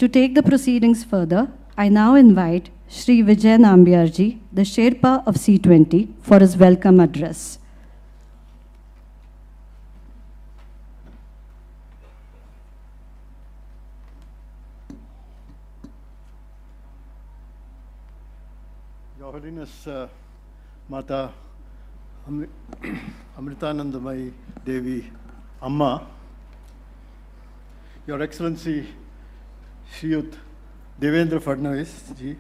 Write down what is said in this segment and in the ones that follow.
To take the proceedings further, I now invite Shri Vijay Nambiar ji, the Sherpa of C20, for his welcome address. Your Holiness, Mata Amritanandamai Devi Amma, Your Excellency Shriyut Devendra Fadnavis ji,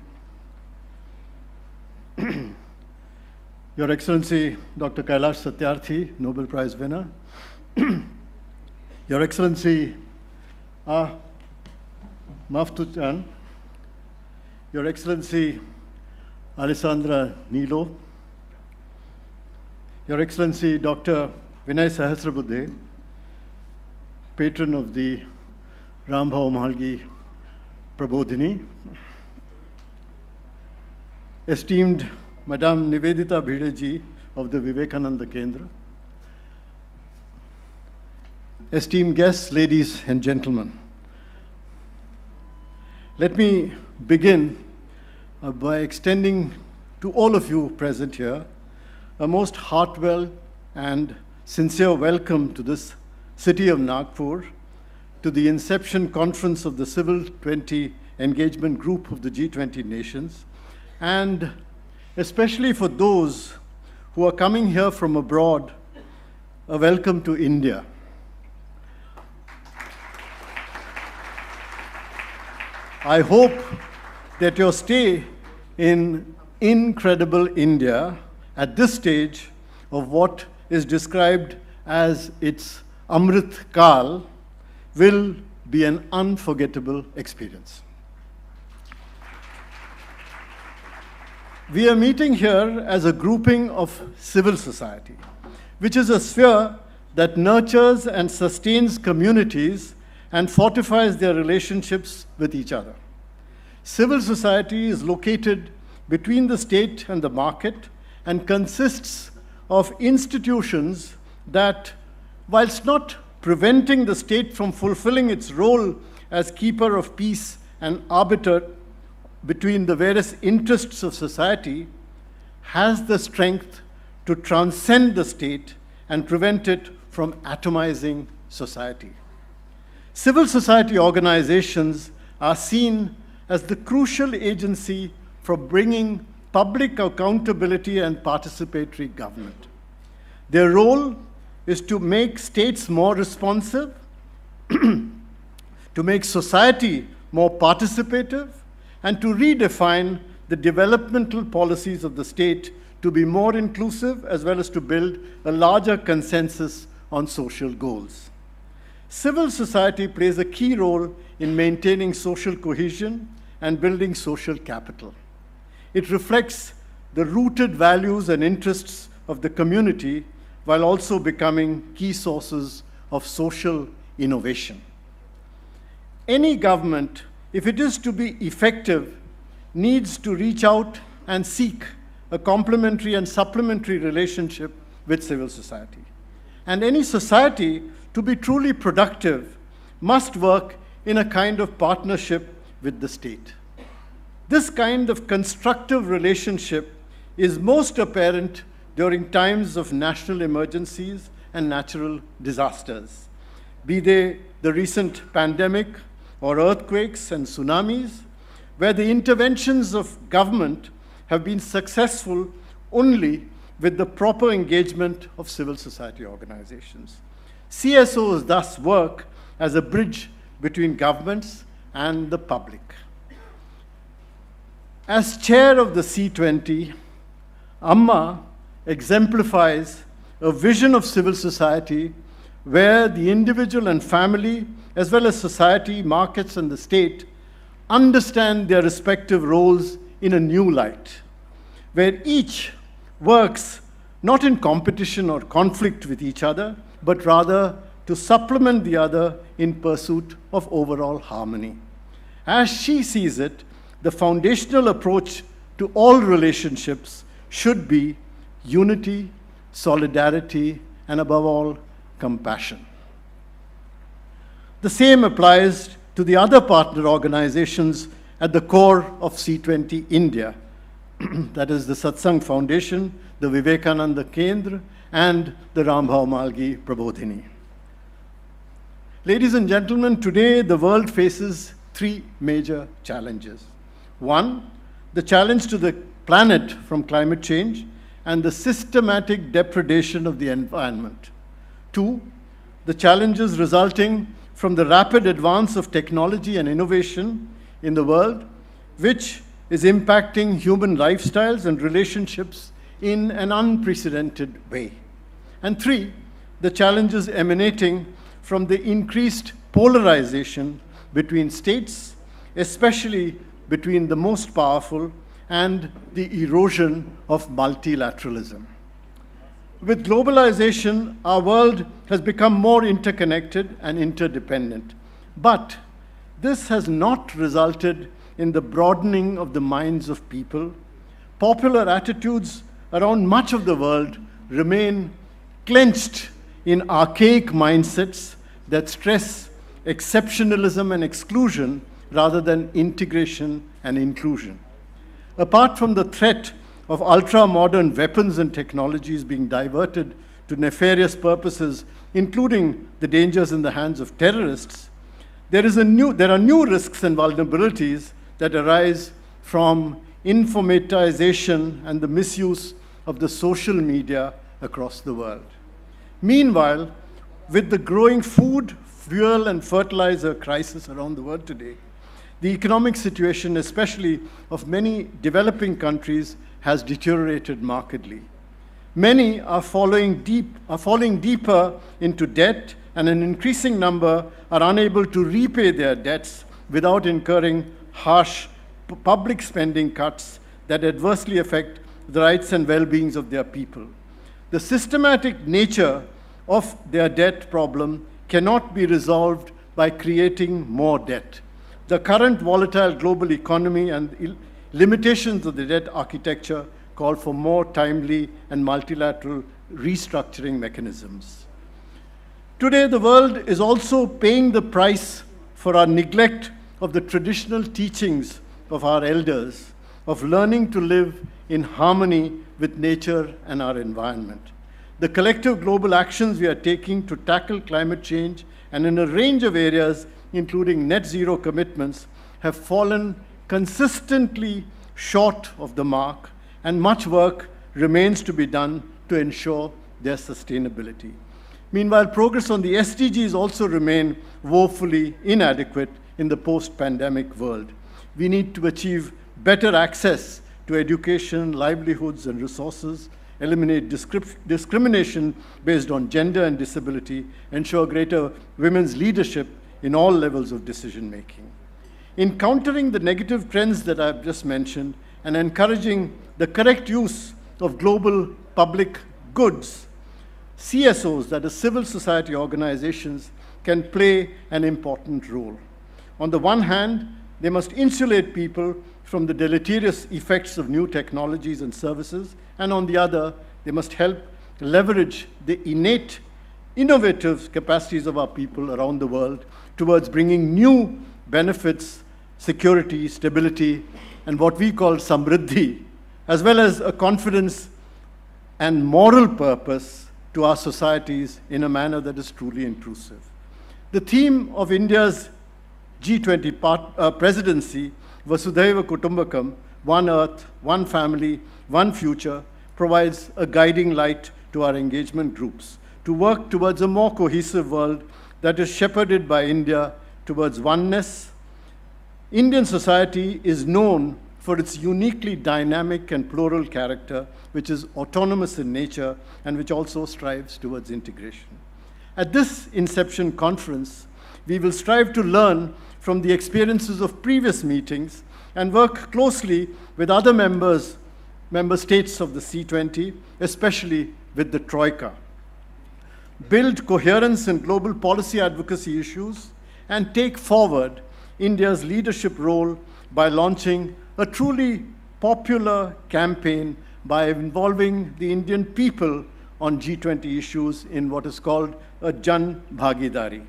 Your Excellency Dr. Kailash Satyarthi, Nobel Prize winner, Your Excellency Maftuchan, Your Excellency Alessandra Nilo, Your Excellency Dr. Vinay Sahasrabuddhe, patron of the Rambhav Mahalgi Prabodhini, esteemed Madame Nivedita Bhide ji of the Vivekananda Kendra, esteemed guests, ladies and gentlemen. Let me begin by extending to all of you present here a most heartfelt and sincere welcome to this city of Nagpur, to the Inception Conference of the Civil 20 Engagement Group of the G20 nations, and especially for those who are coming here from abroad, a welcome to India. I hope that your stay in incredible India at this stage of what is described as its Amrit Kal will be an unforgettable experience. We are meeting here as a grouping of civil society, which is a sphere that nurtures and sustains communities and fortifies their relationships with each other. Civil society is located between the state and the market and consists of institutions that, whilst not preventing the state from fulfilling its role as keeper of peace and arbiter between the various interests of society, has the strength to transcend the state and prevent it from atomizing society. Civil society organizations are seen as the crucial agency for bringing public accountability and participatory government. Their role is to make states more responsive, to make society more participative, and to redefine the developmental policies of the state to be more inclusive, as well as to build a larger consensus on social goals. Civil society plays a key role in maintaining social cohesion and building social capital. It reflects the rooted values and interests of the community while also becoming key sources of social innovation. Any government, if it is to be effective, needs to reach out and seek a complementary and supplementary relationship with civil society. And any society, to be truly productive, must work in a kind of partnership with the state. This kind of constructive relationship is most apparent during times of national emergencies and natural disasters, be they the recent pandemic or earthquakes and tsunamis, where the interventions of government have been successful only with the proper engagement of civil society organizations. CSOs thus work as a bridge between governments and the public. As chair of the C20, Amma exemplifies a vision of civil society where the individual and family, as well as society, markets, and the state, understand their respective roles in a new light, where each works not in competition or conflict with each other, but rather to supplement the other in pursuit of overall harmony. As she sees it, the foundational approach to all relationships should be unity, solidarity, and above all, compassion. The same applies to to the other partner organizations at the core of C20 India, that is the Satsang Foundation, the Vivekananda Kendra, and the Rambhav Malgi Prabodhini. Ladies and gentlemen, today the world faces three major challenges. One, the challenge to the planet from climate change and the systematic depredation of the environment. Two, the challenges resulting from the rapid advance of technology and innovation in the world, which is impacting human lifestyles and relationships in an unprecedented way. And three, the challenges emanating from the increased polarization between states, especially between the most powerful, and the erosion of multilateralism. With globalization, our world has become more interconnected and interdependent. But this has not resulted in the broadening of the minds of people. Popular attitudes around much of the world remain clenched in archaic mindsets that stress exceptionalism and exclusion rather than integration and inclusion. Apart from the threat of ultra-modern weapons and technologies being diverted to nefarious purposes, including the dangers in the hands of terrorists, there are new risks and vulnerabilities that arise from informatization and the misuse of the social media across the world. Meanwhile, with the growing food, fuel, and fertilizer crisis around the world today, the economic situation, especially of many developing countries, has deteriorated markedly. Many are falling deeper into debt, and an increasing number are unable to repay their debts without incurring harsh public spending cuts that adversely affect the rights and well-beings of their people. The systematic nature of their debt problem cannot be resolved by creating more debt. The current volatile global economy and limitations of the debt architecture call for more timely and multilateral restructuring mechanisms. Today, the world is also paying the price for our neglect of the traditional teachings of our elders, of learning to live in harmony with nature and our environment. The collective global actions we are taking to tackle climate change and in a range of areas, including net zero commitments, have fallen consistently short of the mark, and much work remains to be done to ensure their sustainability. Meanwhile, progress on the SDGs also remain woefully inadequate in the post-pandemic world. We need to achieve better access to education, livelihoods, and resources, eliminate discrimination based on gender and disability, ensure greater women's leadership in all levels of decision-making. In countering the negative trends that I've just mentioned and encouraging the correct use of global public goods, CSOs, that is civil society organizations, can play an important role. On the one hand, they must insulate people from the deleterious effects of new technologies and services, and on the other, they must help leverage the innate, innovative capacities of our people around the world towards bringing new benefits, security, stability, and what we call samriddhi, as well as a confidence and moral purpose to our societies in a manner that is truly inclusive. The theme of India's G20 presidency, Vasudhaiva Kutumbakam, one earth, one family, one future, provides a guiding light to our engagement groups to work towards a more cohesive world that is shepherded by India towards oneness. Indian society is known for its uniquely dynamic and plural character, which is autonomous in nature and which also strives towards integration. At this Inception conference, we will strive to learn from the experiences of previous meetings and work closely with other member states of the C20, especially with the Troika. Build coherence in global policy advocacy issues and take forward India's leadership role by launching a truly popular campaign by involving the Indian people on G20 issues in what is called a Jan Bhagidari.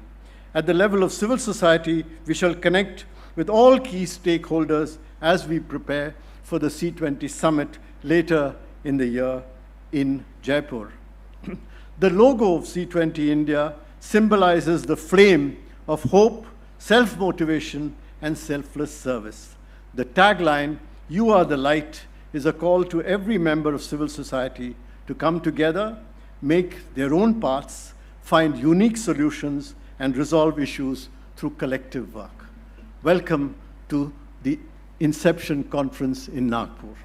At the level of civil society, we shall connect with all key stakeholders as we prepare for the C20 summit later in the year in Jaipur. The logo of C20 India symbolizes the flame of hope, self-motivation, and selfless service. The tagline, "You are the light," is a call to every member of civil society to come together, make their own paths, find unique solutions, and resolve issues through collective work. Welcome to the Inception conference in Nagpur.